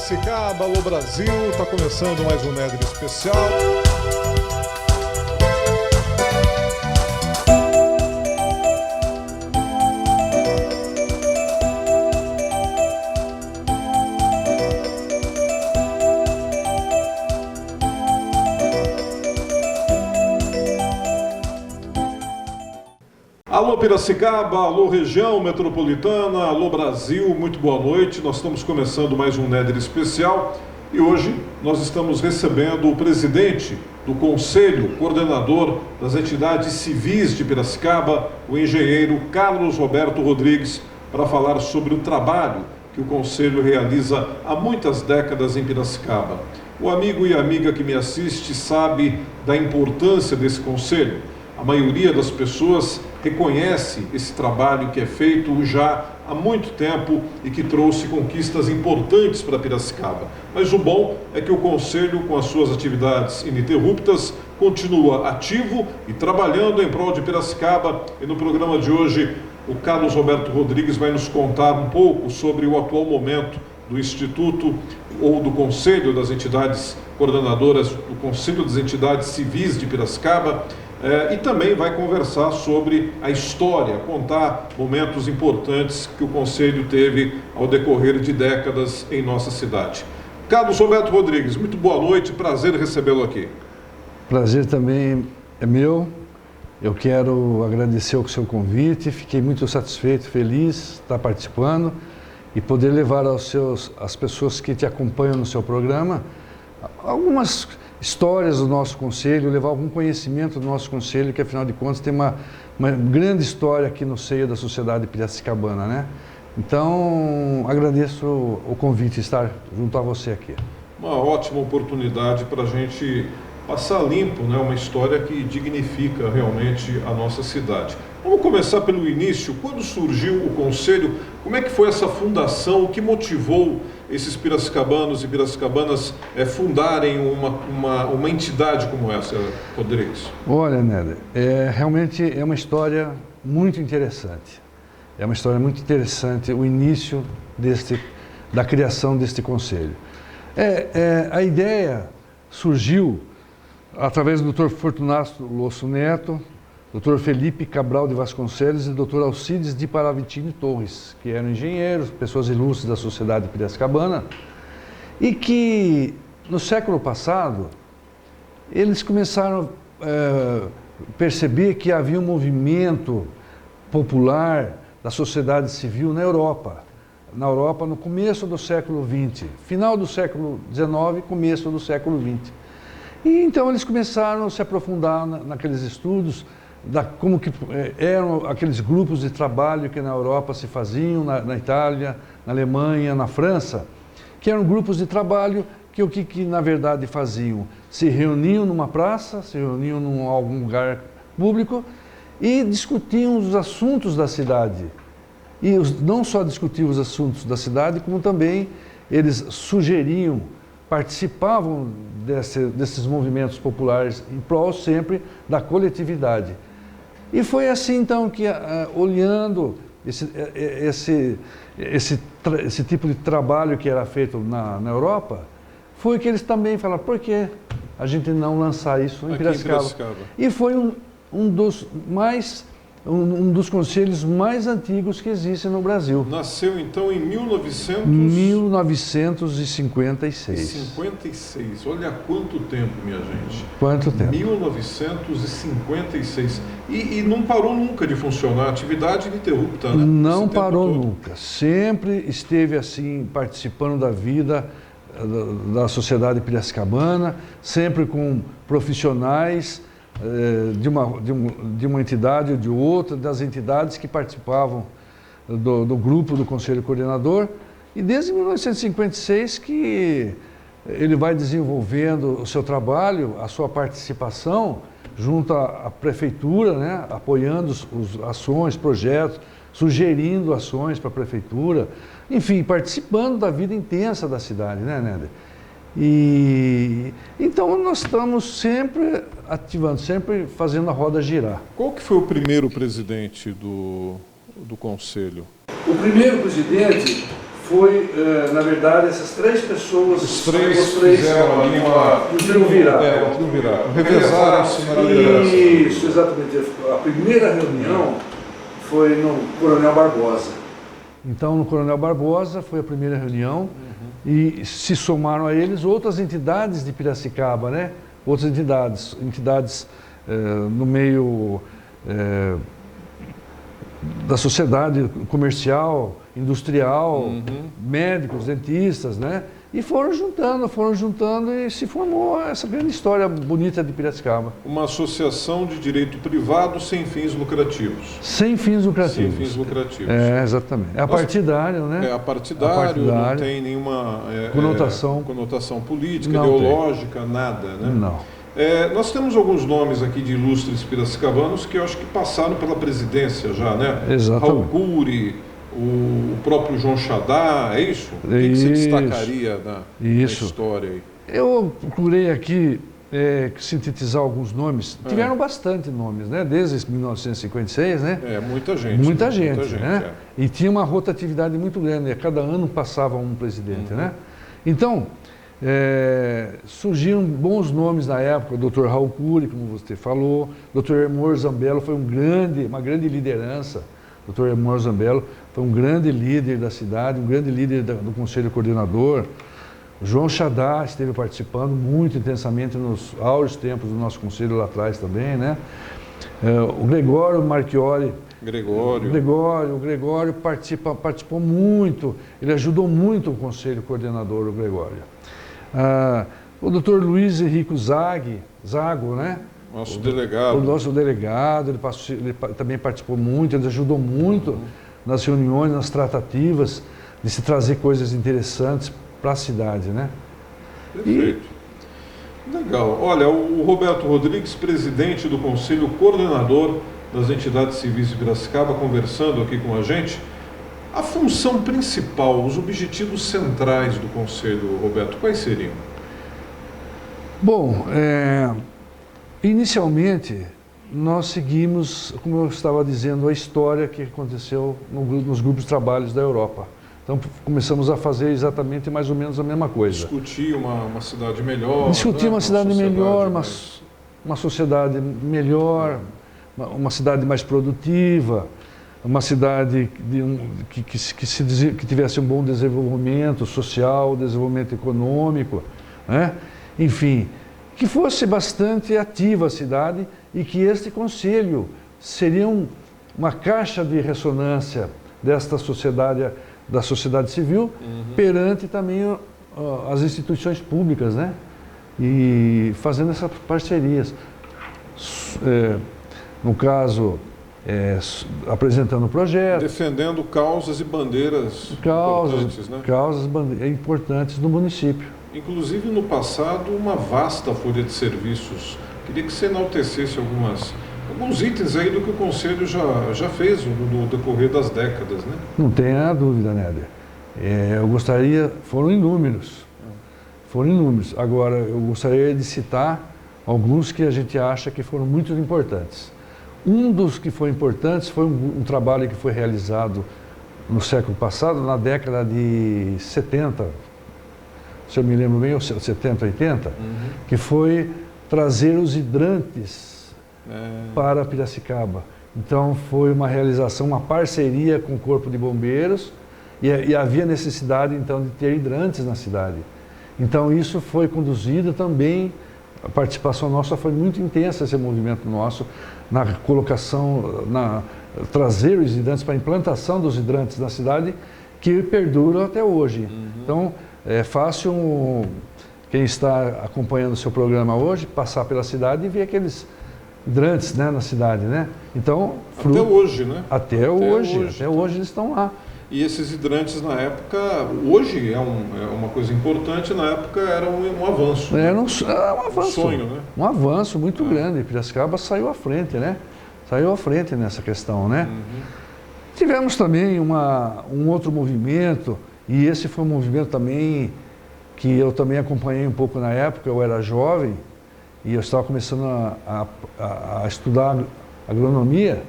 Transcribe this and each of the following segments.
Piracicaba, alô Brasil, está começando mais um Nedre Especial. Alô Piracicaba, alô região metropolitana, alô Brasil, muito boa noite. Nós estamos começando mais um Nedre Especial e hoje nós estamos recebendo o presidente do Conselho Coordenador das Entidades Civis de Piracicaba, o engenheiro Carlos Roberto Rodrigues, para falar sobre o trabalho que o Conselho realiza há muitas décadas em Piracicaba. O amigo e amiga que me assiste sabe da importância desse Conselho. A maioria das pessoas reconhece esse trabalho que é feito já há muito tempo e que trouxe conquistas importantes para Piracicaba. Mas o bom é que o Conselho, com as suas atividades ininterruptas, continua ativo e trabalhando em prol de Piracicaba. E no programa de hoje, o Carlos Roberto Rodrigues vai nos contar um pouco sobre o atual momento do Instituto ou do Conselho das Entidades Coordenadoras, do Conselho das Entidades Civis de Piracicaba. E também vai conversar sobre a história, contar momentos importantes que o Conselho teve ao decorrer de décadas em nossa cidade. Carlos Roberto Rodrigues, muito boa noite, prazer recebê-lo aqui. Prazer também é meu. Eu quero agradecer o seu convite, fiquei muito satisfeito, feliz de estar participando e poder levar às pessoas que te acompanham no seu programa algumas histórias do nosso Conselho, levar algum conhecimento do nosso Conselho, que afinal de contas tem uma grande história aqui no seio da sociedade piracicabana, né? Então, agradeço o convite de estar junto a você aqui. Uma ótima oportunidade para a gente passar limpo, né? Uma história que dignifica realmente a nossa cidade. Vamos começar pelo início. Quando surgiu o Conselho, como é que foi essa fundação? O que motivou esses piracicabanos e piracicabanas fundarem uma entidade como essa, Rodrigues? Olha, Néder, realmente é uma história muito interessante. É uma história muito interessante o início da criação deste Conselho. A ideia surgiu através do Dr. Fortunato Losso Neto, Dr. Felipe Cabral de Vasconcelos e Dr. Alcides de Paravitini Torres, que eram engenheiros, pessoas ilustres da sociedade piracicabana, e que no século passado eles começaram a perceber que havia um movimento popular da sociedade civil na Europa. Na Europa no começo do século XX, final do século XIX, começo do século XX. E então eles começaram a se aprofundar naqueles estudos, como que eram aqueles grupos de trabalho que na Europa se faziam, na Itália, na Alemanha, na França, que eram grupos de trabalho que o que na verdade faziam? Se reuniam numa praça, se reuniam em algum lugar público e discutiam os assuntos da cidade. E não só discutiam os assuntos da cidade, como também eles sugeriam, participavam desses movimentos populares em prol sempre da coletividade. E foi assim então que, olhando esse tipo de trabalho que era feito na Europa, foi que eles também falaram, por que a gente não lançar isso em Piracicaba? E foi um dos conselhos mais antigos que existem no Brasil. Nasceu então em 1956. 56. Olha quanto tempo, minha gente. Quanto tempo? 1956. E não parou nunca de funcionar, atividade ininterrupta, né? Não parou nunca. Sempre esteve assim, participando da vida da sociedade piracicabana, sempre com profissionais de uma entidade ou de outra, das entidades que participavam do grupo do Conselho Coordenador, e desde 1956 que ele vai desenvolvendo o seu trabalho, a sua participação junto à prefeitura, né, apoiando ações, projetos, sugerindo ações para a prefeitura, enfim, participando da vida intensa da cidade, né, Néder? E então nós estamos sempre ativando, sempre fazendo a roda girar. Qual que foi o primeiro presidente do Conselho? O primeiro presidente foi, na verdade, essas três pessoas... Os três fizeram ali o triunvirato. O triunvirato. Revezaram-se na liderança. Isso, exatamente. A primeira reunião foi no Coronel Barbosa. Então, no Coronel Barbosa foi a primeira reunião e se somaram a eles outras entidades de Piracicaba, né? Outras entidades no meio da sociedade comercial, industrial, médicos, dentistas, né? E foram juntando e se formou essa grande história bonita de Piracicaba. Uma associação de direito privado sem fins lucrativos. Sem fins lucrativos. Sem fins lucrativos. Exatamente. É apartidário, né? É apartidário, não tem nenhuma conotação política, ideológica, nada, né? Não. Nós temos alguns nomes aqui de ilustres piracicabanos que eu acho que passaram pela presidência já, né? Exatamente. Raul Cury, o próprio João Chadá, é isso? O que você destacaria na história aí? Eu procurei aqui sintetizar alguns nomes. Tiveram bastante nomes, né? Desde 1956, né? Muita gente. Muita gente, né? E tinha uma rotatividade muito grande. A cada ano passava um presidente, né? Então, surgiram bons nomes na época. O Dr. Raul Cury, como você falou. O Dr. Hermor Zambello foi uma grande liderança. O Dr. Hermor Zambello foi um grande líder da cidade, um grande líder do Conselho Coordenador. O João Chadá esteve participando muito intensamente nos áureos tempos do nosso conselho lá atrás também, né? O Gregório Marchiori. O Gregório participou muito, ele ajudou muito o Conselho Coordenador, o Gregório. O Dr. Luiz Henrico Zago, né? Nosso delegado. O nosso delegado, ele também participou muito, ele ajudou muito nas reuniões, nas tratativas, de se trazer coisas interessantes para a cidade, né? Perfeito. Legal. Olha, o Roberto Rodrigues, presidente do Conselho Coordenador das Entidades Civis de Piracicaba, conversando aqui com a gente. A função principal, os objetivos centrais do Conselho, Roberto, quais seriam? Bom, inicialmente nós seguimos, como eu estava dizendo, a história que aconteceu nos grupos de trabalhos da Europa. Então começamos a fazer exatamente mais ou menos a mesma coisa. Discutir uma cidade melhor. Discutir uma cidade melhor, uma sociedade melhor, uma cidade mais produtiva, uma cidade que tivesse um bom desenvolvimento social, desenvolvimento econômico, né? Enfim, que fosse bastante ativa a cidade e que este conselho seria uma caixa de ressonância desta sociedade, da sociedade civil, perante também as instituições públicas, né? E fazendo essas parcerias. No caso, apresentando projetos. Defendendo causas e bandeiras importantes, né? Causas importantes do município. Inclusive, no passado, uma vasta folha de serviços. Queria que você enaltecesse alguns itens aí do que o Conselho já fez no decorrer das décadas, né? Não tenha dúvida, Néder. Eu gostaria, foram inúmeros. Agora, eu gostaria de citar alguns que a gente acha que foram muito importantes. Um dos que foi importantes foi um trabalho que foi realizado no século passado, na década de 70, se eu me lembro bem, 70, 80, que foi trazer os hidrantes para Piracicaba. Então foi uma realização, uma parceria com o Corpo de Bombeiros e havia necessidade então de ter hidrantes na cidade. Então isso foi conduzido também, a participação nossa foi muito intensa, esse movimento nosso, na colocação, trazer os hidrantes para a implantação dos hidrantes na cidade, que perduram até hoje. Então é fácil quem está acompanhando o seu programa hoje passar pela cidade e ver aqueles hidrantes, né, na cidade, né? Então, até hoje, né? Até hoje eles estão lá. E esses hidrantes na época, hoje é uma coisa importante, na época era um avanço. Era um avanço. Um sonho, né? Um avanço muito grande. Piracicaba saiu à frente, né? Saiu à frente nessa questão, né? Tivemos também um outro movimento, e esse foi um movimento também que eu também acompanhei um pouco na época, eu era jovem, e eu estava começando a estudar agronomia,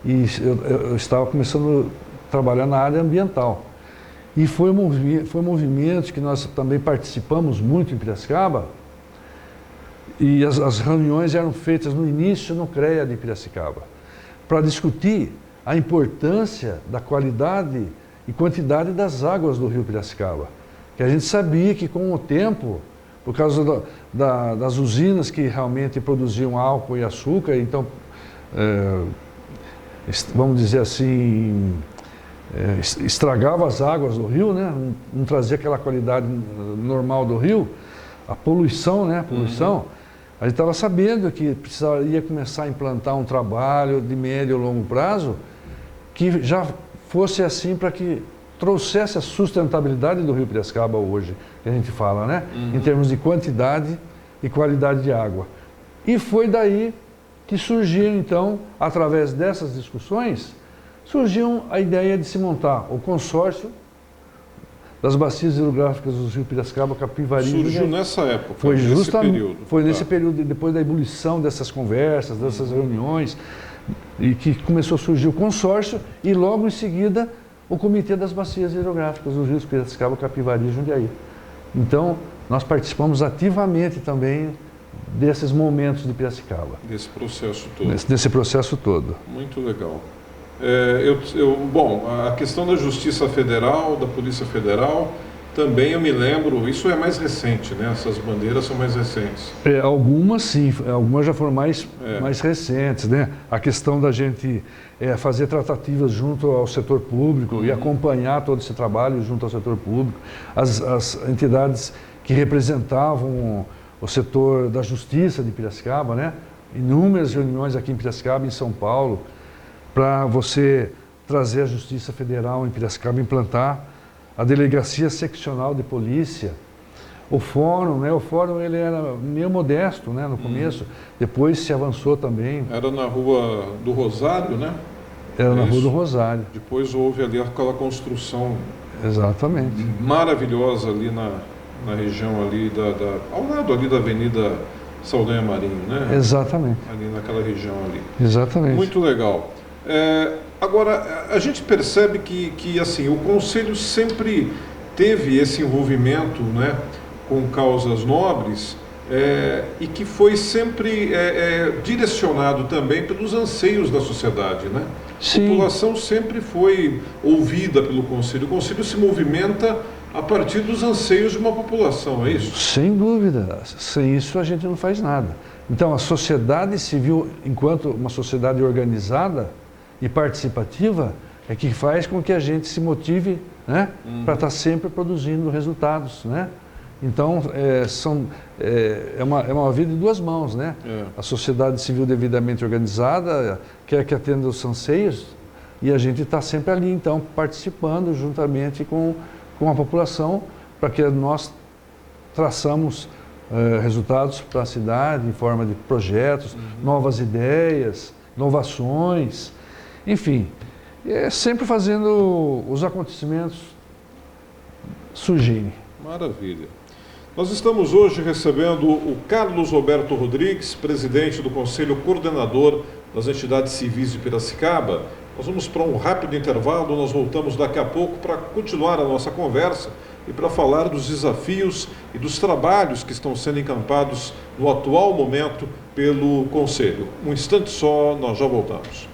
e eu estava começando a trabalhar na área ambiental. E foi um movimento que nós também participamos muito em Piracicaba, e as reuniões eram feitas no início no CREA de Piracicaba, para discutir a importância da qualidade e quantidade das águas do rio Piracicaba. Que a gente sabia que com o tempo, por causa das usinas que realmente produziam álcool e açúcar, então, vamos dizer assim, estragava as águas do rio, né? Não trazia aquela qualidade normal do rio, a poluição, né? A gente estava sabendo que precisaria começar a implantar um trabalho de médio e longo prazo que já fosse assim para que trouxesse a sustentabilidade do rio Piracicaba hoje, que a gente fala, né? Em termos de quantidade e qualidade de água. E foi daí que surgiu, então, através dessas discussões, surgiu a ideia de se montar o consórcio das bacias hidrográficas do rio Piracicaba, Capivari. Surgiu nessa época, foi justamente nesse período. Foi nesse período, depois da ebulição dessas conversas, dessas reuniões, e que começou a surgir o consórcio e logo em seguida o Comitê das Bacias Hidrográficas dos rios Piracicaba, Capivari e Jundiaí. Então, nós participamos ativamente também desses momentos de Piracicaba. Desse processo todo. Desse processo todo. Muito legal. Bom, a questão da Justiça Federal, da Polícia Federal, também eu me lembro, isso é mais recente, né? Essas bandeiras são mais recentes. Algumas sim, algumas já foram mais recentes, né? A questão da gente fazer tratativas junto ao setor público e acompanhar todo esse trabalho junto ao setor público. As entidades que representavam o setor da Justiça de Piracicaba, né? Inúmeras reuniões aqui em Piracicaba, em São Paulo, para você trazer a Justiça Federal em Piracicaba, implantar a Delegacia Seccional de Polícia, o fórum, né? O fórum ele era meio modesto, né? No começo, depois se avançou também. Era na Rua do Rosário, né? Era na Rua do Rosário. Depois houve ali aquela construção exatamente maravilhosa ali na região ali ao lado ali da Avenida Saldanha Marinho, né? Exatamente. Ali naquela região ali. Exatamente. Muito legal. Agora, a gente percebe que assim, o Conselho sempre teve esse envolvimento, né, com causas nobres e que foi sempre direcionado também pelos anseios da sociedade, né? Sim. A população sempre foi ouvida pelo Conselho. O Conselho se movimenta a partir dos anseios de uma população, é isso? Sem dúvida. Sem isso a gente não faz nada. Então, a sociedade civil, enquanto uma sociedade organizada e participativa, é que faz com que a gente se motive, né, para estar sempre produzindo resultados, né? Então, é uma via de duas mãos, né? A sociedade civil devidamente organizada quer que atenda os anseios e a gente está sempre ali, então, participando juntamente com a população para que nós traçamos resultados para a cidade em forma de projetos, novas ideias, inovações, enfim, sempre fazendo os acontecimentos surgirem. Maravilha. Nós estamos hoje recebendo o Carlos Roberto Rodrigues, presidente do Conselho Coordenador das Entidades Civis de Piracicaba. Nós vamos para um rápido intervalo, nós voltamos daqui a pouco para continuar a nossa conversa e para falar dos desafios e dos trabalhos que estão sendo encampados no atual momento pelo Conselho. Um instante só, nós já voltamos.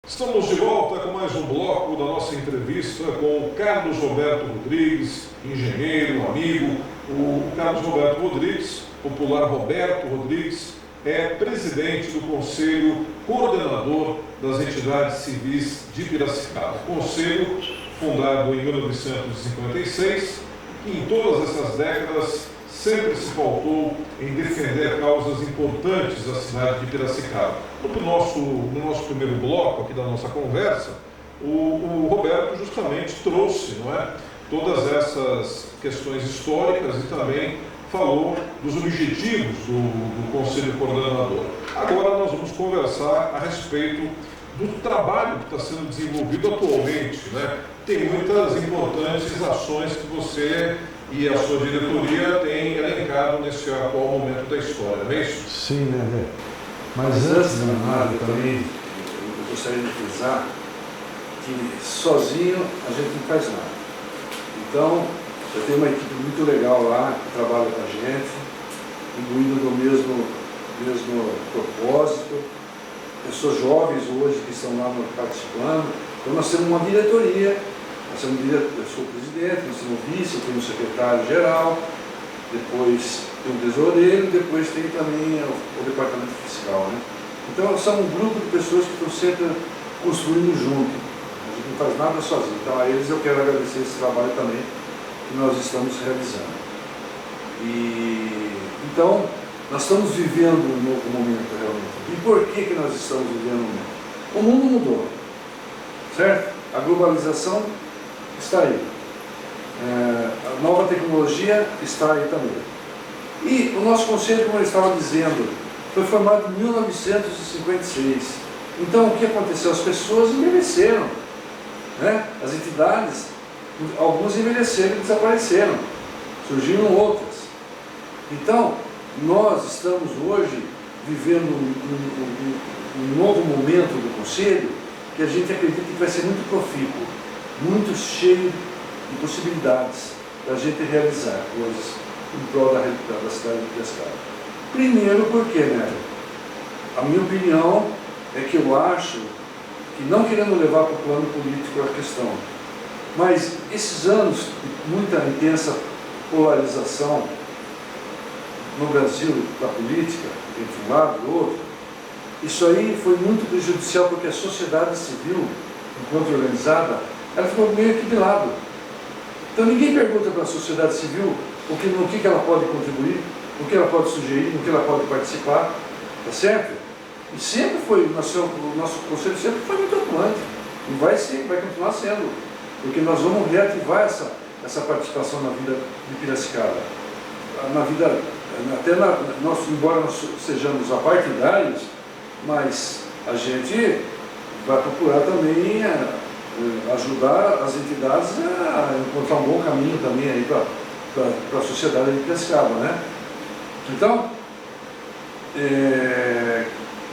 Estamos de volta com mais um bloco da nossa entrevista com o Carlos Roberto Rodrigues, engenheiro, amigo, O Carlos Roberto Rodrigues, popular Roberto Rodrigues, é presidente do Conselho Coordenador das Entidades Civis de Piracicaba. Conselho fundado em 1956, que em todas essas décadas sempre se pautou em defender causas importantes da cidade de Piracicaba. No nosso primeiro bloco aqui da nossa conversa, o Roberto justamente trouxe, não é, todas essas questões históricas e também falou dos objetivos do Conselho Coordenador. Agora nós vamos conversar a respeito do trabalho que está sendo desenvolvido atualmente, né? Tem muitas importantes ações que você e a sua diretoria têm elencado nesse atual momento da história, não é isso? Sim, né? Mas antes de nada, também eu gostaria de frisar que sozinho a gente não faz nada. Então, eu tenho uma equipe muito legal lá que trabalha com a gente, imbuída do mesmo propósito. Pessoas jovens hoje que estão lá participando. Então nós temos uma diretoria, eu sou o presidente, nós temos o vice, temos o secretário-geral, depois tem o tesoureiro, depois tem também o departamento fiscal, né? Então são um grupo de pessoas que estão sempre construindo junto. A gente não faz nada sozinho. Então a eles eu quero agradecer esse trabalho também que nós estamos realizando. Então, nós estamos vivendo um novo momento realmente. E por que nós estamos vivendo um momento? O mundo mudou, certo? A globalização está aí. A nova tecnologia está aí também. E o nosso conselho, como eu estava dizendo, foi formado em 1956. Então, o que aconteceu? As pessoas envelheceram, né? As entidades, algumas envelheceram e desapareceram, surgiram outras. Então, nós estamos hoje vivendo um novo momento do Conselho que a gente acredita que vai ser muito profícuo, muito cheio de possibilidades da gente realizar coisas em prol da cidade de Piracicaba. Primeiro, por quê, né? A minha opinião é que eu acho que, não querendo levar para o plano político a questão, mas esses anos de muita intensa polarização no Brasil da política, entre um lado e outro, isso aí foi muito prejudicial porque a sociedade civil, enquanto organizada, ela ficou meio que de lado. Então ninguém pergunta para a sociedade civil no que ela pode contribuir, no que ela pode sugerir, no que ela pode participar, tá certo? E sempre foi, o nosso conselho sempre foi muito atuante, e vai continuar sendo, porque nós vamos reativar essa participação na vida de Piracicaba, na vida, embora nós sejamos apartidários, mas a gente vai procurar também ajudar as entidades a encontrar um bom caminho também aí para a sociedade de Piracicaba, né? Então,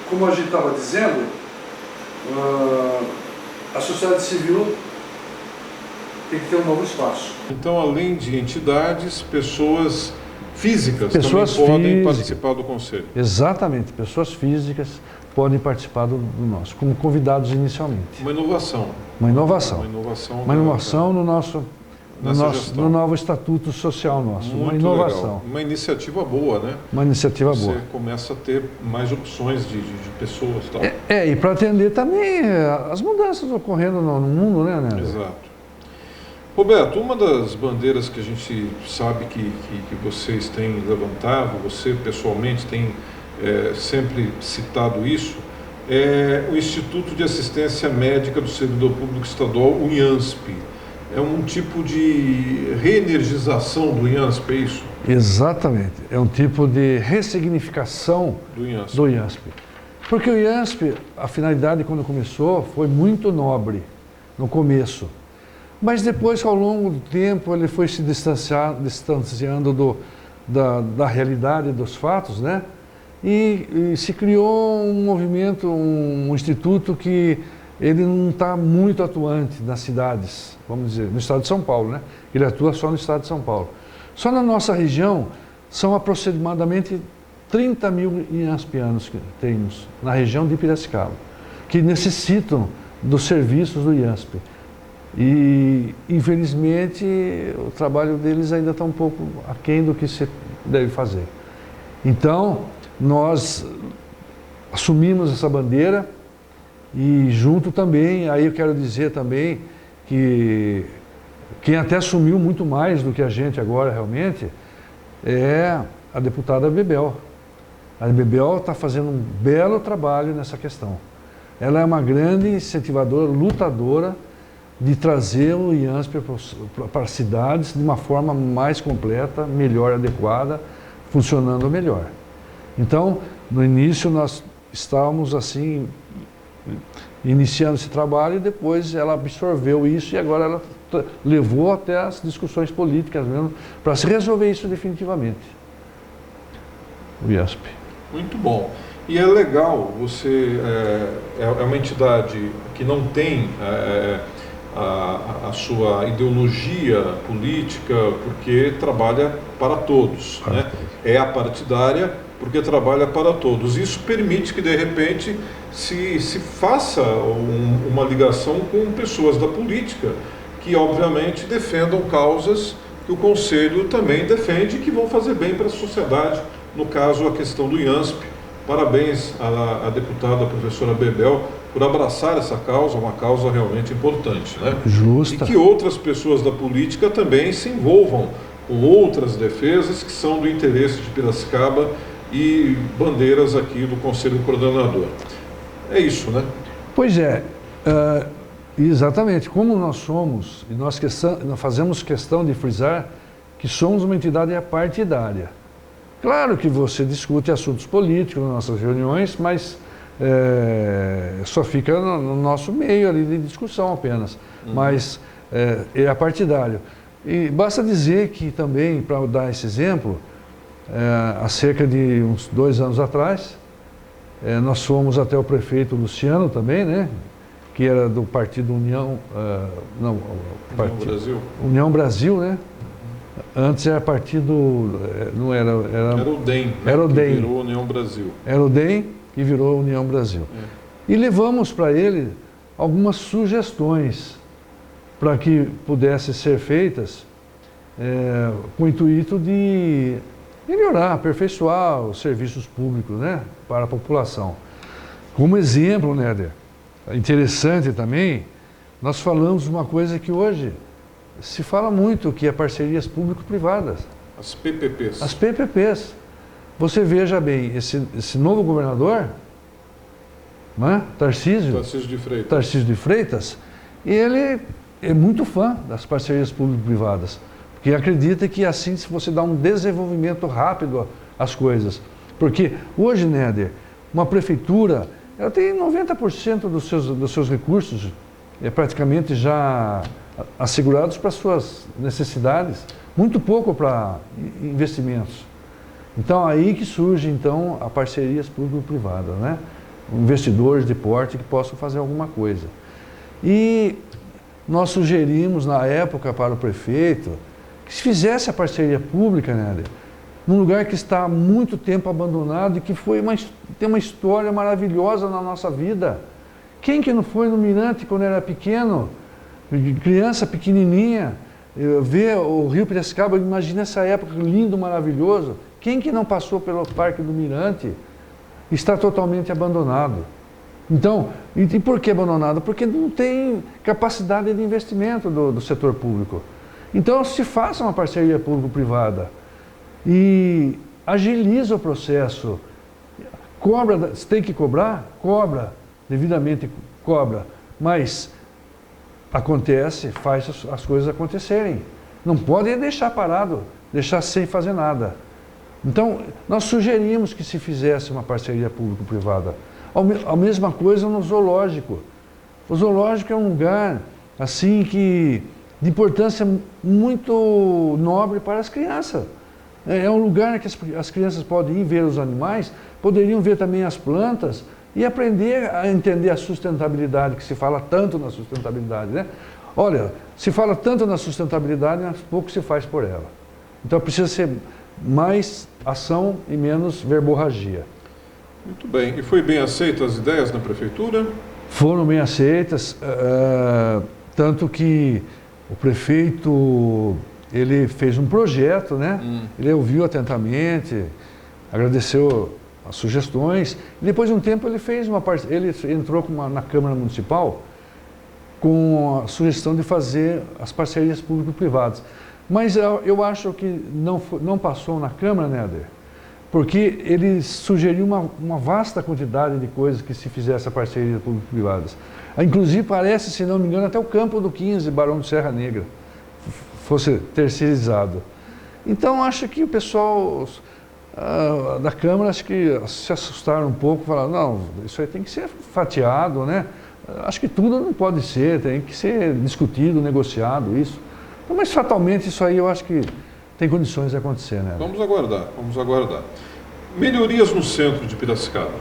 como a gente estava dizendo, a sociedade civil tem que ter um novo espaço. Então, além de entidades, pessoas físicas também podem participar do Conselho. Exatamente, pessoas físicas podem participar do nosso, como convidados inicialmente. Uma inovação. Uma inovação. Uma inovação no novo estatuto social nosso. Muito uma inovação. Legal. Uma iniciativa boa, né? Uma iniciativa boa. Você começa a ter mais opções de pessoas. Tal. E para atender também as mudanças ocorrendo no mundo, né? Exato. Roberto, uma das bandeiras que a gente sabe que vocês têm levantado, você pessoalmente tem sempre citado isso, é o Instituto de Assistência Médica do Servidor Público Estadual, o IANSP. É um tipo de reenergização do IANSP, é isso? Exatamente. É um tipo de ressignificação do IANSP. Porque o IANSP, a finalidade quando começou, foi muito nobre no começo. Mas depois, ao longo do tempo, ele foi se distanciando da realidade dos fatos, né? E se criou um movimento, um instituto que ele não está muito atuante nas cidades, vamos dizer, no estado de São Paulo, né? Ele atua só no estado de São Paulo. Só na nossa região, são aproximadamente 30 mil IANSPianos que temos na região de Piracicaba, que necessitam dos serviços do IANSP. E, infelizmente, o trabalho deles ainda está um pouco aquém do que se deve fazer. Então, nós assumimos essa bandeira e junto também, aí eu quero dizer também que quem até assumiu muito mais do que a gente agora realmente é a deputada Bebel. A Bebel está fazendo um belo trabalho nessa questão. Ela é uma grande incentivadora, lutadora de trazer o IANSP para as cidades de uma forma mais completa, melhor, adequada, funcionando melhor. Então, no início nós estávamos assim, iniciando esse trabalho e depois ela absorveu isso e agora ela levou até as discussões políticas mesmo para se resolver isso definitivamente. O IASP. Muito bom. E é legal, você é uma entidade que não tem a sua ideologia política porque trabalha para todos, né? É apartidária porque trabalha para todos. Isso permite que de repente se faça uma ligação com pessoas da política que obviamente defendam causas que o Conselho também defende e que vão fazer bem para a sociedade, no caso a questão do IANSP. Parabéns à deputada, a professora Bebel, por abraçar essa causa, uma causa realmente importante, né? Justa. E que outras pessoas da política também se envolvam com outras defesas que são do interesse de Piracicaba e bandeiras aqui do Conselho Coordenador. É isso, né? Pois é, exatamente. Como nós somos, e nós fazemos questão de frisar que somos uma entidade apartidária. Claro que você discute assuntos políticos nas nossas reuniões, mas só fica no nosso meio ali de discussão apenas. Mas é partidário. E basta dizer que também, para dar esse exemplo, há cerca de uns 2 anos atrás, nós fomos até o prefeito Luciano também, né? Que era do partido União... Brasil. União Brasil, né? Antes era partido, não era... Era o DEM, né? Era o DEM. Que virou União Brasil. Era o DEM que virou União Brasil. E levamos para ele algumas sugestões para que pudessem ser feitas com o intuito de melhorar, aperfeiçoar os serviços públicos, né, para a população. Como exemplo, Néder, interessante também, nós falamos uma coisa que hoje se fala muito, que é parcerias público-privadas. As PPPs. As PPPs. Você veja bem, esse novo governador, né, Tarcísio de Freitas, ele é muito fã das parcerias público-privadas, porque acredita que assim você dá um desenvolvimento rápido às coisas. Porque hoje, Néder, uma prefeitura, ela tem 90% dos seus recursos praticamente já assegurados para suas necessidades, muito pouco para investimentos. Então, aí que surge, então, a parcerias público-privadas, né? Investidores de porte que possam fazer alguma coisa. E nós sugerimos, na época, para o prefeito, que se fizesse a parceria pública, né, num lugar que está há muito tempo abandonado e que tem uma história maravilhosa na nossa vida. Quem que não foi no Mirante quando era pequeno, criança pequenininha, ver o Rio Piracicaba, imagina essa época lindo, maravilhoso. Quem que não passou pelo Parque do Mirante está totalmente abandonado. Então, e por que abandonado? Porque não tem capacidade de investimento do setor público. Então, se faça uma parceria público-privada e agiliza o processo. Cobra, se tem que cobrar, cobra, devidamente cobra, mas acontece, faz as coisas acontecerem. Não pode deixar parado, deixar sem fazer nada. Então, nós sugerimos que se fizesse uma parceria público-privada. A mesma coisa no zoológico. O zoológico é um lugar, assim, de importância muito nobre para as crianças. É um lugar que as crianças podem ir ver os animais, poderiam ver também as plantas e aprender a entender a sustentabilidade, que se fala tanto na sustentabilidade, né? Olha, se fala tanto na sustentabilidade, mas pouco se faz por ela. Então precisa ser mais ação e menos verborragia. Muito bem. E foi bem aceita as ideias na prefeitura? Foram bem aceitas. Tanto que o prefeito, ele fez um projeto, né? Ele ouviu atentamente, agradeceu as sugestões, e depois de um tempo ele fez ele entrou na Câmara Municipal com a sugestão de fazer as parcerias público-privadas. Mas eu acho que não passou na Câmara, Néder, porque ele sugeriu uma vasta quantidade de coisas que se fizesse a parceria público-privadas. Inclusive parece, se não me engano, até o campo do 15, Barão de Serra Negra, fosse terceirizado. Então acho que o pessoal da Câmara acho que se assustaram um pouco, falaram, não, isso aí tem que ser fatiado, né? Acho que tudo não pode ser, tem que ser discutido, negociado, isso. Então, mas fatalmente isso aí eu acho que tem condições de acontecer, né? Vamos aguardar, vamos aguardar. Melhorias no centro de Piracicaba.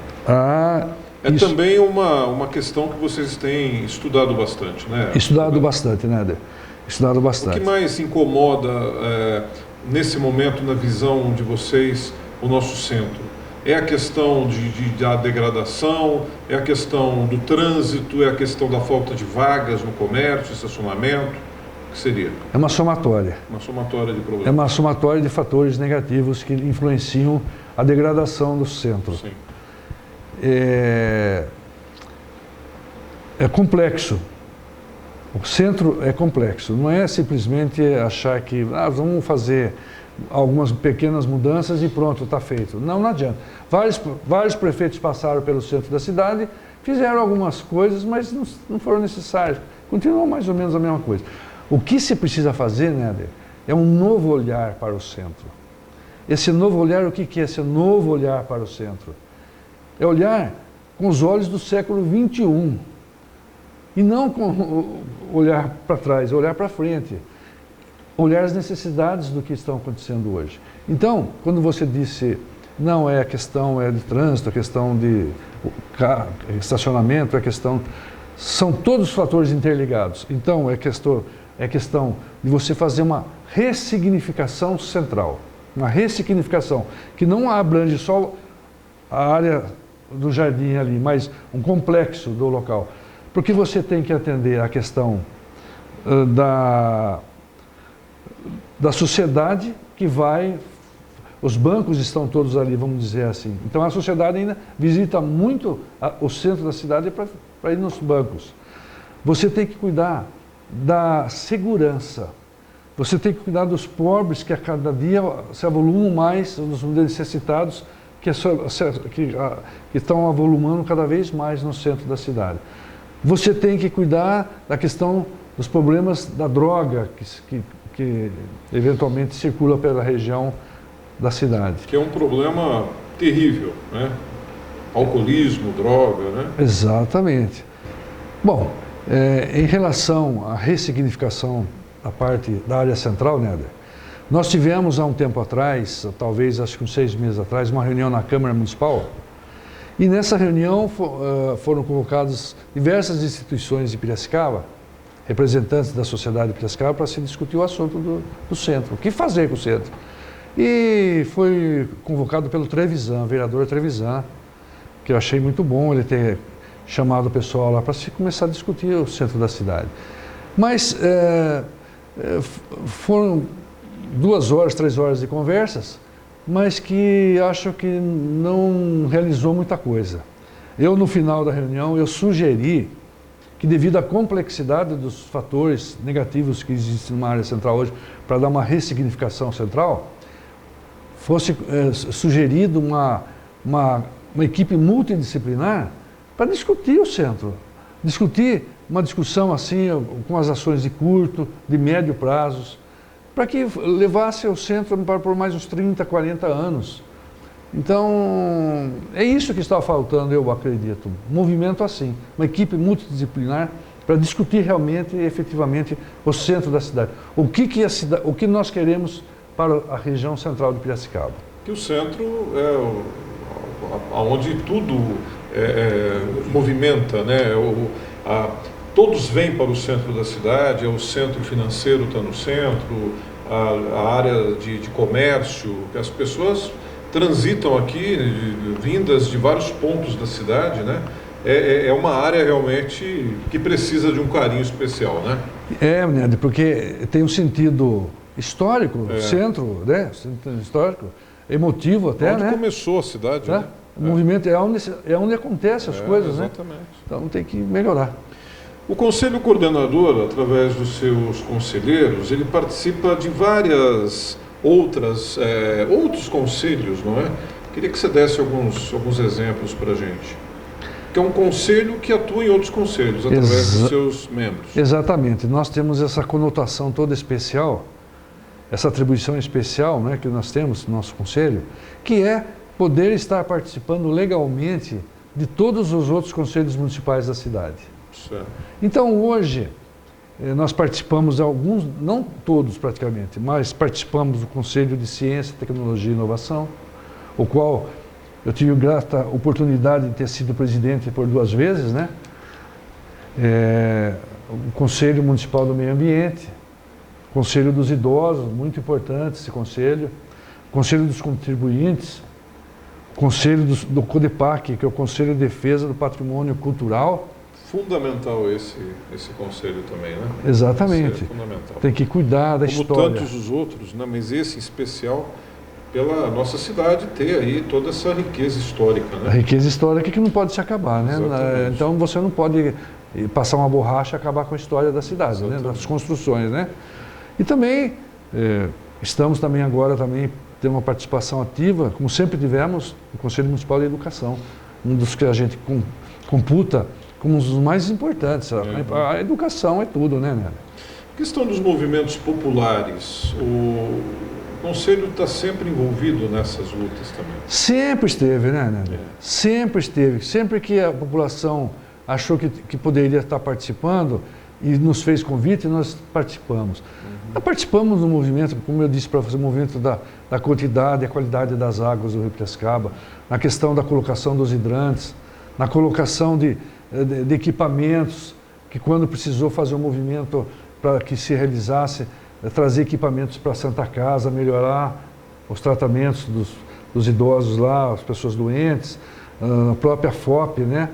Isso. Também uma questão que vocês têm estudado bastante, né? Estudado bastante, né, Estudado bastante. O que mais incomoda nesse momento, na visão de vocês, o nosso centro? É a questão da degradação, é a questão do trânsito, é a questão da falta de vagas no comércio, estacionamento? O que seria? É uma somatória. Uma somatória de problemas. É uma somatória de fatores negativos que influenciam a degradação do centro. Sim. É complexo. O centro é complexo. Não é simplesmente achar que vamos fazer algumas pequenas mudanças e pronto, está feito. Não adianta. Vários prefeitos passaram pelo centro da cidade, fizeram algumas coisas, mas não foram necessárias. Continuam mais ou menos a mesma coisa. O que se precisa fazer, Néder, é um novo olhar para o centro. Esse novo olhar, o que é esse novo olhar para o centro? É olhar com os olhos do século XXI. E não olhar para trás, olhar para frente. Olhar as necessidades do que estão acontecendo hoje. Então, quando você disse, não, a questão de trânsito, a questão de estacionamento, a questão... São todos fatores interligados. Então, é questão de você fazer uma ressignificação central. Uma ressignificação que não abrange só a área do jardim ali, mas um complexo do local. Porque você tem que atender a questão da sociedade que vai... Os bancos estão todos ali, vamos dizer assim. Então a sociedade ainda visita muito o centro da cidade para ir nos bancos. Você tem que cuidar da segurança. Você tem que cuidar dos pobres que a cada dia se avolumam mais, dos necessitados que estão avolumando cada vez mais no centro da cidade. Você tem que cuidar da questão dos problemas da droga que eventualmente circula pela região da cidade. Que é um problema terrível, né? Alcoolismo, droga, né? Exatamente. Bom, em relação à ressignificação da parte da área central, Néder, nós tivemos há um tempo atrás, talvez acho que uns 6 meses atrás, uma reunião na Câmara Municipal, e nessa reunião foram convocadas diversas instituições de Piracicaba, representantes da sociedade de Piracicaba, para se discutir o assunto do centro, o que fazer com o centro. E foi convocado pelo Trevisan, vereador Trevisan, que eu achei muito bom ele ter chamado o pessoal lá para se começar a discutir o centro da cidade. Mas foram 2 horas, 3 horas de conversas, mas que acho que não realizou muita coisa. Eu, no final da reunião, eu sugeri que, devido à complexidade dos fatores negativos que existem numa área central hoje, para dar uma ressignificação central, fosse sugerido uma equipe multidisciplinar para discutir o centro. Uma discussão assim, com as ações de curto, de médio prazos, para que levasse o centro por mais uns 30, 40 anos. Então, é isso que está faltando, eu acredito. Um movimento assim, uma equipe multidisciplinar para discutir realmente e efetivamente o centro da cidade. O que nós queremos para a região central de Piracicaba. Que o centro é onde tudo movimenta, né? Todos vêm para o centro da cidade, o centro financeiro está no centro, a área de comércio, que as pessoas transitam aqui, vindas de vários pontos da cidade, né? é uma área realmente que precisa de um carinho especial, né? Ned, porque tem um sentido histórico, centro, né? Sentido histórico, emotivo até, Onde né? começou a cidade, né? O movimento é onde acontecem as coisas, exatamente. né? Então tem que melhorar. O Conselho Coordenador, através dos seus conselheiros, ele participa de várias outros conselhos, não é? Queria que você desse alguns exemplos para a gente. Que é um conselho que atua em outros conselhos, através dos seus membros. Exatamente. Nós temos essa conotação toda especial, essa atribuição especial, né, que nós temos no nosso conselho, que é poder estar participando legalmente de todos os outros conselhos municipais da cidade. Certo. Então hoje nós participamos de alguns, não todos praticamente, mas participamos do Conselho de Ciência, Tecnologia e Inovação, o qual eu tive a grata oportunidade de ter sido presidente por 2 vezes, né? O Conselho Municipal do Meio Ambiente, Conselho dos Idosos, muito importante esse conselho, Conselho dos Contribuintes, Conselho do CODEPAC, que é o Conselho de Defesa do Patrimônio Cultural. Fundamental esse conselho também, né? Exatamente. É fundamental. Tem que cuidar da história. Como tantos os outros, né? Mas esse em especial, pela nossa cidade ter aí toda essa riqueza histórica, né? A riqueza histórica que não pode se acabar, né? Exatamente. Então você não pode passar uma borracha e acabar com a história da cidade, né? Das construções, né? E também estamos também agora tendo uma participação ativa, como sempre tivemos, no Conselho Municipal de Educação, um dos que a gente computa como um dos mais importantes. A educação é tudo, né? A questão dos movimentos populares, o Conselho está sempre envolvido nessas lutas também? Sempre esteve, né? Sempre esteve. Sempre que a população achou que poderia estar participando e nos fez convite, nós participamos. Nós participamos do movimento, como eu disse para você, o movimento da quantidade e a qualidade das águas do Rio Piracicaba, na questão da colocação dos hidrantes, na colocação de equipamentos, que quando precisou fazer um movimento para que se realizasse, trazer equipamentos para a Santa Casa, melhorar os tratamentos dos idosos lá, as pessoas doentes, a própria FOP, né?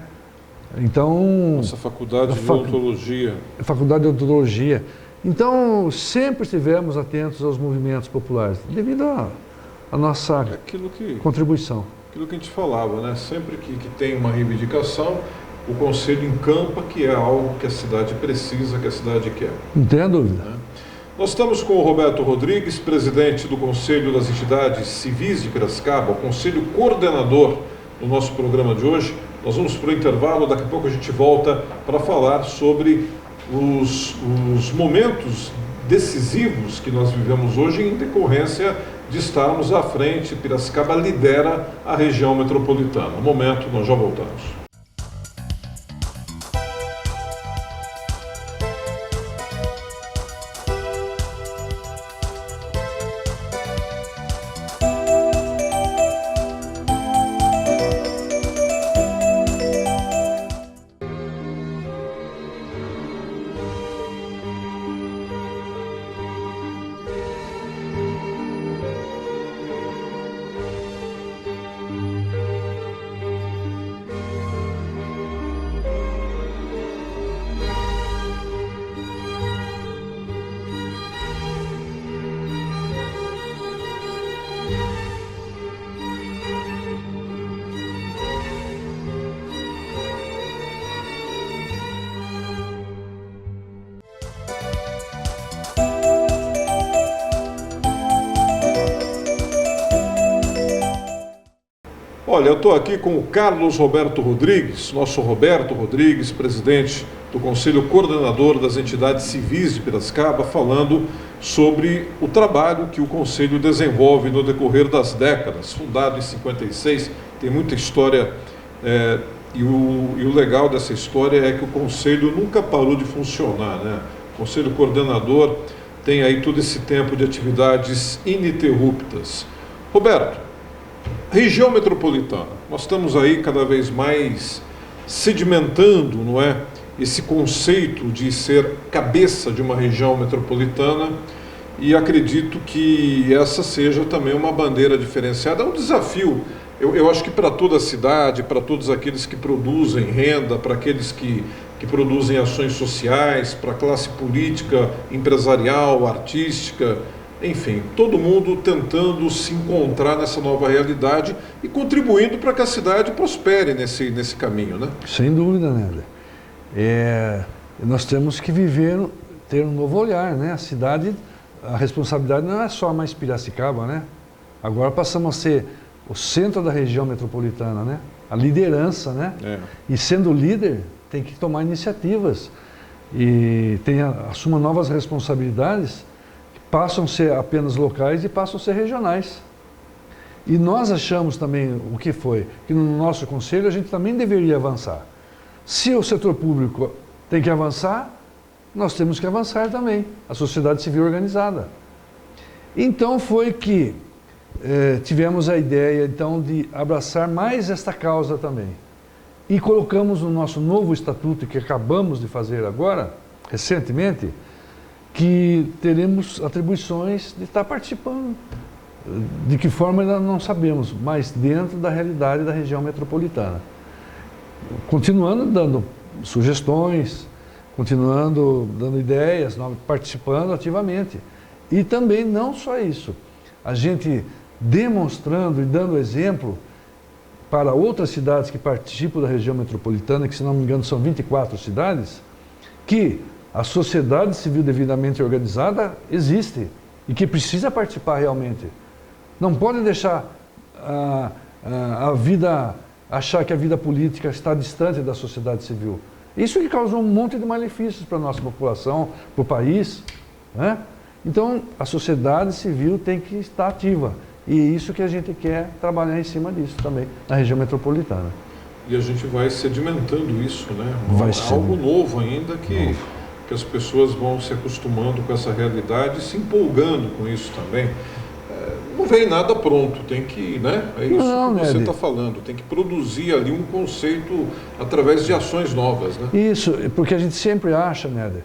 Então... Essa faculdade de odontologia. Faculdade de odontologia. Então, sempre estivemos atentos aos movimentos populares, devido à nossa contribuição. Aquilo que a gente falava, né? Sempre que tem uma reivindicação, o Conselho encampa que é algo que a cidade precisa, que a cidade quer. Não tenha dúvida. Nós estamos com o Roberto Rodrigues, presidente do Conselho das Entidades Civis de Piracicaba, o Conselho Coordenador do nosso programa de hoje. Nós vamos para o intervalo, daqui a pouco a gente volta para falar sobre os momentos decisivos que nós vivemos hoje em decorrência de estarmos à frente. Piracicaba lidera a região metropolitana. Um momento, nós já voltamos. Olha, eu estou aqui com o Carlos Roberto Rodrigues, nosso Roberto Rodrigues, presidente do Conselho Coordenador das Entidades Civis de Piracicaba, falando sobre o trabalho que o Conselho desenvolve no decorrer das décadas. Fundado em 56, tem muita história, e o legal dessa história é que o Conselho nunca parou de funcionar, né? O Conselho Coordenador tem aí todo esse tempo de atividades ininterruptas. Roberto, região metropolitana, nós estamos aí cada vez mais sedimentando, não é, esse conceito de ser cabeça de uma região metropolitana, e acredito que essa seja também uma bandeira diferenciada. É um desafio Eu acho que para toda a cidade, para todos aqueles que produzem renda, para aqueles que produzem ações sociais, para a classe política, empresarial, artística, enfim, todo mundo tentando se encontrar nessa nova realidade e contribuindo para que a cidade prospere nesse caminho, né? Sem dúvida, né? Nós temos que ter um novo olhar, né? A cidade, a responsabilidade não é só mais Piracicaba, né? Agora passamos a ser o centro da região metropolitana, né? A liderança, né? E sendo líder, tem que tomar iniciativas e assuma novas responsabilidades que passam a ser apenas locais e passam a ser regionais. E nós achamos também que no nosso conselho a gente também deveria avançar. Se o setor público tem que avançar, nós temos que avançar também, a sociedade civil organizada. Então foi que tivemos a ideia então de abraçar mais esta causa também. E colocamos no nosso novo estatuto, que acabamos de fazer agora, recentemente, que teremos atribuições de estar participando. De que forma ainda não sabemos, mas dentro da realidade da região metropolitana. Continuando dando sugestões, continuando dando ideias, participando ativamente. E também não só isso, a gente demonstrando e dando exemplo para outras cidades que participam da região metropolitana, que se não me engano são 24 cidades, que a sociedade civil devidamente organizada existe e que precisa participar realmente. Não pode deixar achar que a vida política está distante da sociedade civil. Isso que causou um monte de malefícios para a nossa população, para o país, né? Então, a sociedade civil tem que estar ativa. E é isso que a gente quer trabalhar em cima disso também, na região metropolitana. E a gente vai sedimentando isso, né? Vai ser algo novo ainda que as pessoas vão se acostumando com essa realidade e se empolgando com isso também. Não vem nada pronto, tem que, né? É isso que você está falando, tem que produzir ali um conceito através de ações novas, né? Isso, porque a gente sempre acha, Néder,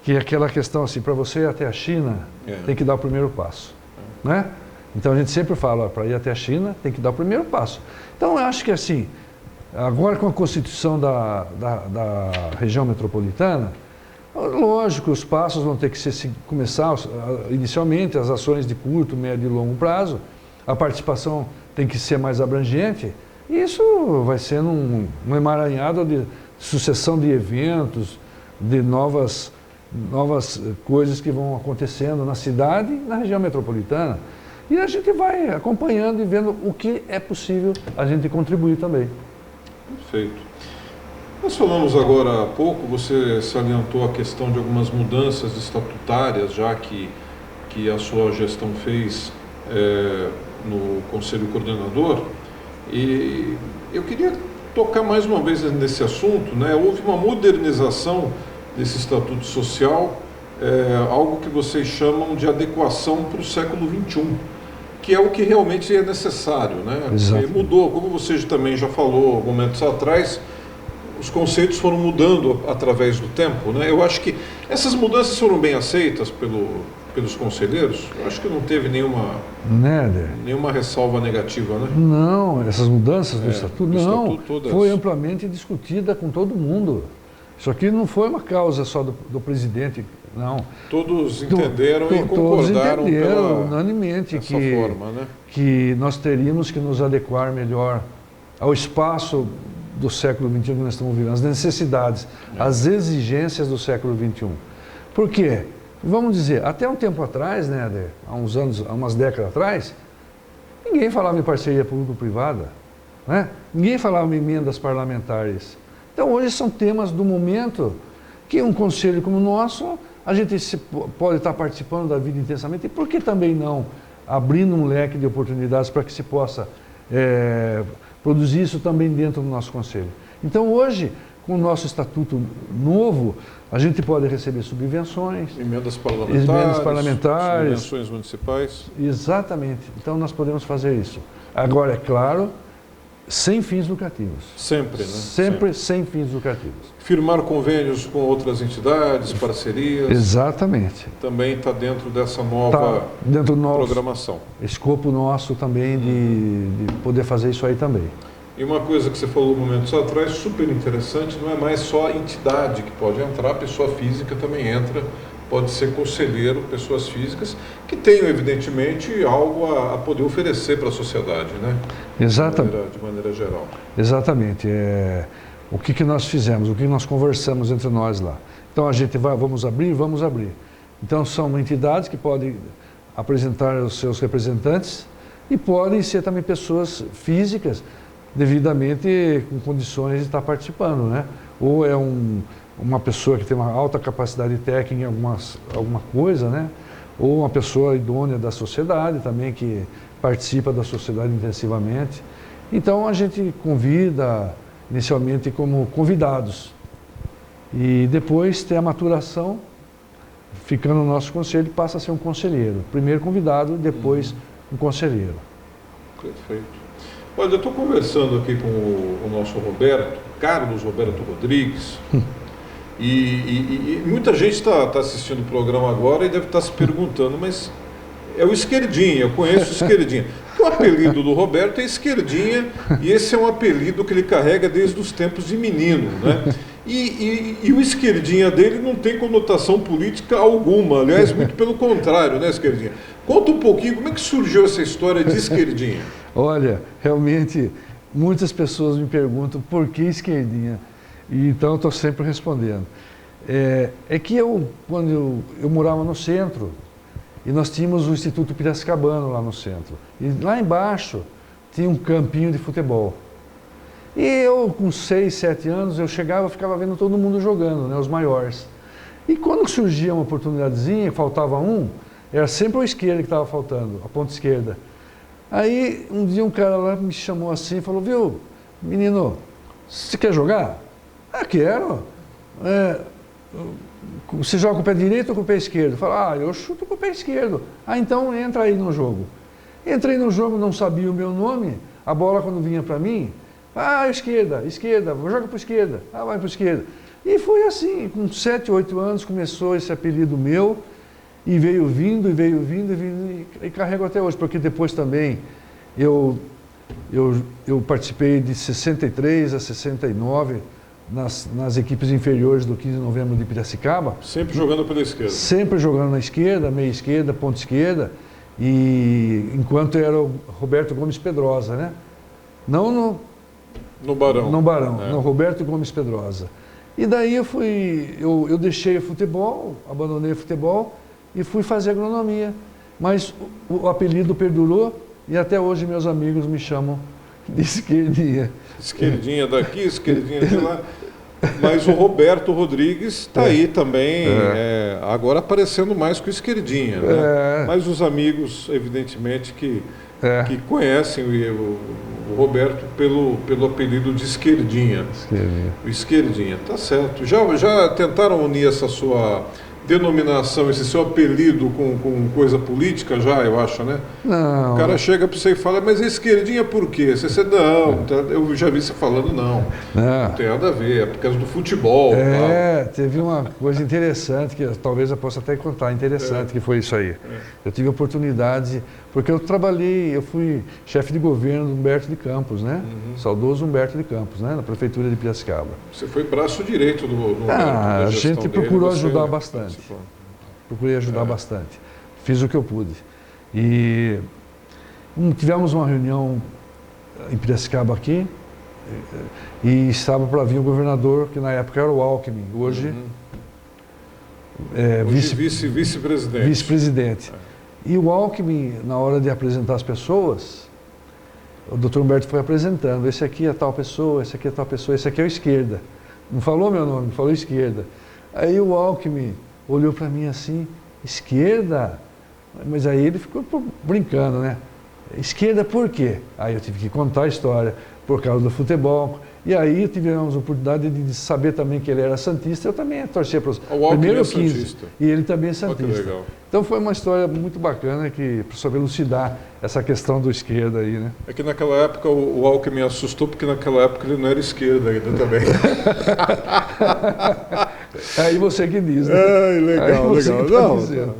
que aquela questão assim, para você ir até a China, tem que dar o primeiro passo, né? Então a gente sempre fala, para ir até a China, tem que dar o primeiro passo. Então eu acho que assim, agora com a constituição da região metropolitana, lógico, os passos vão ter que começar inicialmente as ações de curto, médio e longo prazo, a participação tem que ser mais abrangente, e isso vai ser um emaranhado de sucessão de eventos, de novas coisas que vão acontecendo na cidade e na região metropolitana. E a gente vai acompanhando e vendo o que é possível a gente contribuir também. Perfeito. Nós falamos agora há pouco, você salientou a questão de algumas mudanças estatutárias, já que a sua gestão fez no Conselho Coordenador. E eu queria tocar mais uma vez nesse assunto, né? Houve uma modernização desse Estatuto Social, algo que vocês chamam de adequação para o século XXI. Que é o que realmente é necessário, né? Porque mudou, como você também já falou momentos atrás, os conceitos foram mudando através do tempo, né? Eu acho que essas mudanças foram bem aceitas pelos conselheiros. Eu acho que não teve nenhuma ressalva negativa, né? Não, essas mudanças do Estatuto, não, todas... foi amplamente discutida com todo mundo. Isso aqui não foi uma causa só do presidente, não. Todos entenderam e concordaram unanimemente forma, né? Que nós teríamos que nos adequar melhor ao espaço do século XXI que nós estamos vivendo, às necessidades, às exigências do século XXI. Por quê? Vamos dizer, até um tempo atrás, né, há uns anos, há umas décadas atrás, ninguém falava em parceria público-privada, né? Ninguém falava em emendas parlamentares. Então hoje são temas do momento que um conselho como o nosso, a gente pode estar participando da vida intensamente, e por que também não abrindo um leque de oportunidades para que se possa produzir isso também dentro do nosso conselho. Então hoje, com o nosso estatuto novo, a gente pode receber subvenções, emendas parlamentares, subvenções municipais. Exatamente. Então nós podemos fazer isso. Agora, é claro, sem fins lucrativos. Sempre, né? Sempre sem fins lucrativos. Firmar convênios com outras entidades, parcerias. Exatamente. Também está dentro dessa nova dentro do nosso programação. escopo nosso também de poder fazer isso aí também. E uma coisa que você falou momentos atrás, super interessante, não é mais só a entidade que pode entrar, a pessoa física também entra, pode ser conselheiro, pessoas físicas, que tenham, evidentemente, algo a poder oferecer para a sociedade, né? Exatamente. De maneira geral. Exatamente. O que nós fizemos, o que nós conversamos entre nós lá. Então a gente vamos abrir. Então são entidades que podem apresentar os seus representantes e podem ser também pessoas físicas devidamente com condições de estar participando, né? Ou é uma pessoa que tem uma alta capacidade técnica em alguma coisa, né? Ou uma pessoa idônea da sociedade também, que participa da sociedade intensivamente. Então a gente convida inicialmente como convidados e depois tem a maturação, ficando no nosso conselho, passa a ser um conselheiro. Primeiro convidado, depois um conselheiro. Perfeito. Olha, eu estou conversando aqui com o nosso Roberto, Carlos Roberto Rodrigues, e muita gente está assistindo o programa agora e deve estar se perguntando, mas é o Esquerdinha, eu conheço o Esquerdinha. O apelido do Roberto é Esquerdinha e esse é um apelido que ele carrega desde os tempos de menino, né? E o Esquerdinha dele não tem conotação política alguma, aliás, muito pelo contrário, né, Esquerdinha? Conta um pouquinho como é que surgiu essa história de Esquerdinha. Olha, realmente, muitas pessoas me perguntam por que Esquerdinha, e então eu estou sempre respondendo. É que quando eu morava no centro, e nós tínhamos o Instituto Piracicabano lá no centro, e lá embaixo tinha um campinho de futebol. E eu, com 6, 7 anos, eu chegava e ficava vendo todo mundo jogando, né, os maiores. E quando surgia uma oportunidadezinha, faltava um, era sempre o esquerdo que estava faltando, a ponta esquerda. Aí, um dia um cara lá me chamou assim e falou, viu, menino, você quer jogar? Ah, quero. Você joga com o pé direito ou com o pé esquerdo? Eu falo, eu chuto com o pé esquerdo. Ah, então entra aí no jogo. Entrei no jogo, não sabia o meu nome, a bola quando vinha para mim, esquerda, joga para esquerda, vai para esquerda. E foi assim, com 7, 8 anos começou esse apelido meu, e veio vindo, e carrego até hoje, porque depois também eu participei de 63 a 69 nas equipes inferiores do 15 de novembro de Piracicaba. Sempre jogando pela esquerda? Sempre jogando na esquerda, meia esquerda, ponta esquerda, e enquanto era o Roberto Gomes Pedrosa, né? Não no Barão. No Barão, no Roberto Gomes Pedrosa. E daí eu deixei o futebol, abandonei o futebol, e fui fazer agronomia, mas o apelido perdurou e até hoje meus amigos me chamam de Esquerdinha. Esquerdinha daqui, Esquerdinha de lá. Mas o Roberto Rodrigues está aí também, agora aparecendo mais com Esquerdinha, né? Mas os amigos, evidentemente, que conhecem o Roberto pelo apelido de Esquerdinha. O Esquerdinha, tá certo. Já tentaram unir essa sua denominação, esse seu apelido com coisa política já, eu acho, né? Não. O cara chega para você e fala, mas Esquerdinha por quê? Você não, eu já vi você falando não tem nada a ver, é por causa do futebol. Teve uma coisa interessante, que talvez eu possa até contar, interessante, que foi isso aí. Eu tive a oportunidade, porque eu fui chefe de governo do Humberto de Campos, né? Saudoso Humberto de Campos, né? Na prefeitura de Piracicaba. Você foi braço direito do Humberto, a gente procurou ajudar bastante. Procurei ajudar bastante. Fiz o que eu pude. E tivemos uma reunião em Piracicaba aqui, e estava para vir o governador, que na época era o Alckmin, hoje vice-presidente. Vice-presidente. E o Alckmin, na hora de apresentar as pessoas, o doutor Humberto foi apresentando, esse aqui é tal pessoa, esse aqui é tal pessoa, esse aqui é o esquerda. Não falou meu nome, falou esquerda. Aí o Alckmin olhou para mim assim, esquerda? Mas aí ele ficou brincando, né? Esquerda por quê? Aí eu tive que contar a história, por causa do futebol. E aí tivemos a oportunidade de saber também que ele era santista, eu também torcia para os primeiro 15, santista. E ele também é Olha que santista. legal. Então foi uma história muito bacana que precisou elucidar essa questão do esquerda aí, né? É que naquela época o Alckmin me assustou, porque naquela época ele não era esquerda ainda também. Aí você que diz, né? Ai, legal, Aí você legal. que tá Não, dizendo.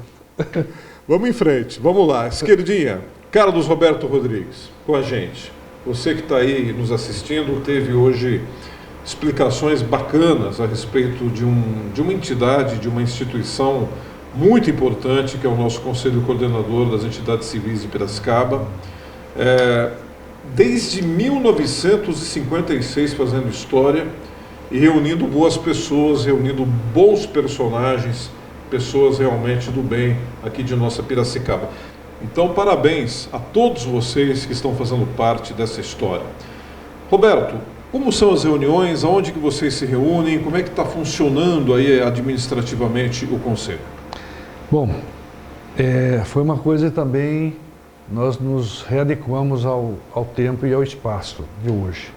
vamos em frente, vamos lá. Esquerdinha, Carlos Roberto Rodrigues, com a gente. Você que está aí nos assistindo, teve hoje explicações bacanas a respeito de uma entidade, de uma instituição muito importante, que é o nosso Conselho Coordenador das Entidades Civis de Piracicaba. Desde 1956 fazendo história e reunindo boas pessoas, reunindo bons personagens, pessoas realmente do bem aqui de nossa Piracicaba. Então, parabéns a todos vocês que estão fazendo parte dessa história. Roberto, como são as reuniões? Aonde que vocês se reúnem? Como é que está funcionando aí administrativamente o Conselho? Bom, foi uma coisa também, nós nos readequamos ao tempo e ao espaço de hoje.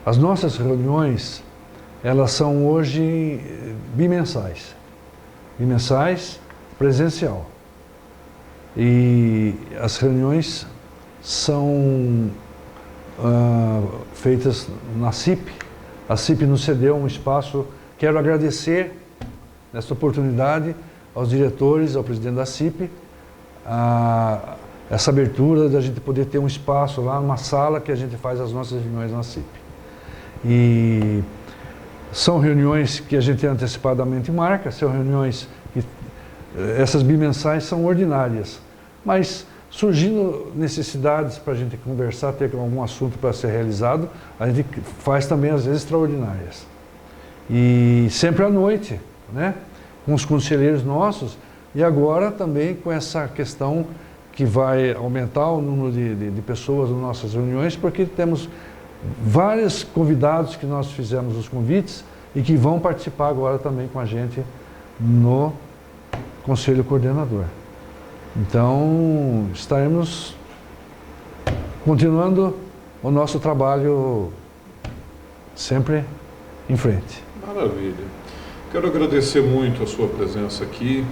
As nossas reuniões, elas são hoje bimensais, presencial. E as reuniões são feitas na CIP. A CIP nos cedeu um espaço. Quero agradecer nesta oportunidade aos diretores, ao presidente da CIP, essa abertura da gente poder ter um espaço lá, uma sala que a gente faz as nossas reuniões na CIP. E são reuniões que a gente antecipadamente marca, são reuniões que essas bimensais são ordinárias, mas surgindo necessidades para a gente conversar, ter algum assunto para ser realizado, a gente faz também às vezes extraordinárias. E sempre à noite, né? Com os conselheiros nossos, e agora também com essa questão que vai aumentar o número de pessoas nas nossas reuniões, porque temos vários convidados que nós fizemos os convites e que vão participar agora também com a gente no Conselho Coordenador. Então, estaremos continuando o nosso trabalho sempre em frente. Maravilha. Quero agradecer muito a sua presença aqui.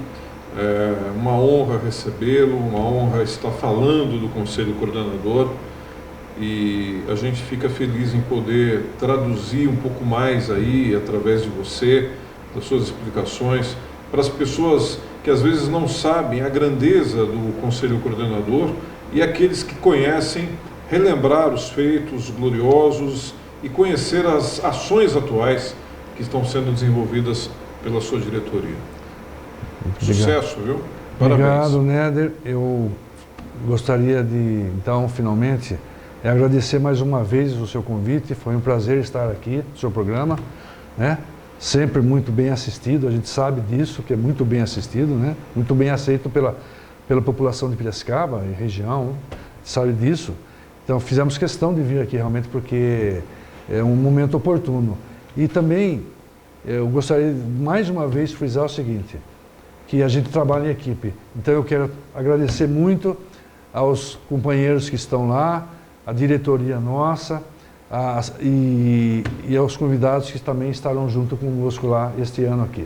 É uma honra recebê-lo, uma honra estar falando do Conselho Coordenador, e a gente fica feliz em poder traduzir um pouco mais aí, através de você, das suas explicações, para as pessoas que às vezes não sabem a grandeza do Conselho Coordenador, e aqueles que conhecem, relembrar os feitos gloriosos e conhecer as ações atuais que estão sendo desenvolvidas pela sua diretoria. Sucesso, viu? Parabéns. Obrigado, Néder. Eu gostaria de, então, finalmente, agradecer mais uma vez o seu convite. Foi um prazer estar aqui no seu programa, né? Sempre muito bem assistido, a gente sabe disso, que é muito bem assistido, né? Muito bem aceito pela população de Piracicaba e região, sabe disso. Então fizemos questão de vir aqui realmente porque é um momento oportuno. E também eu gostaria de mais uma vez frisar o seguinte, que a gente trabalha em equipe. Então eu quero agradecer muito aos companheiros que estão lá, a diretoria nossa, e aos convidados que também estarão junto conosco lá este ano aqui.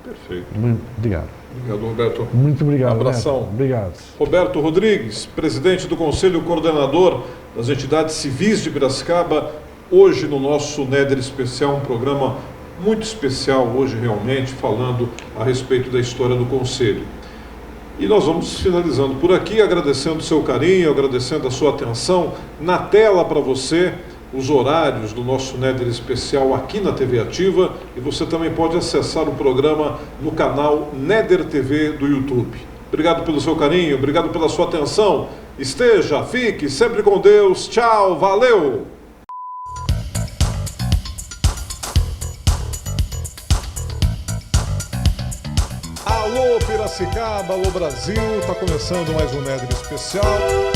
Perfeito. Muito obrigado. Obrigado, Roberto. Muito obrigado. Abração. Neto. Obrigado. Roberto Rodrigues, presidente do Conselho Coordenador das Entidades Civis de Piracicaba, hoje no nosso Néder Especial, um programa muito especial hoje realmente, falando a respeito da história do Conselho. E nós vamos finalizando por aqui, agradecendo o seu carinho, agradecendo a sua atenção. Na tela para você, os horários do nosso Néder Especial aqui na TV Ativa, e você também pode acessar o programa no canal Néder TV do YouTube. Obrigado pelo seu carinho, obrigado pela sua atenção. Fique sempre com Deus. Tchau, valeu! Alô Piracicaba, alô Brasil, está começando mais um Néder Especial.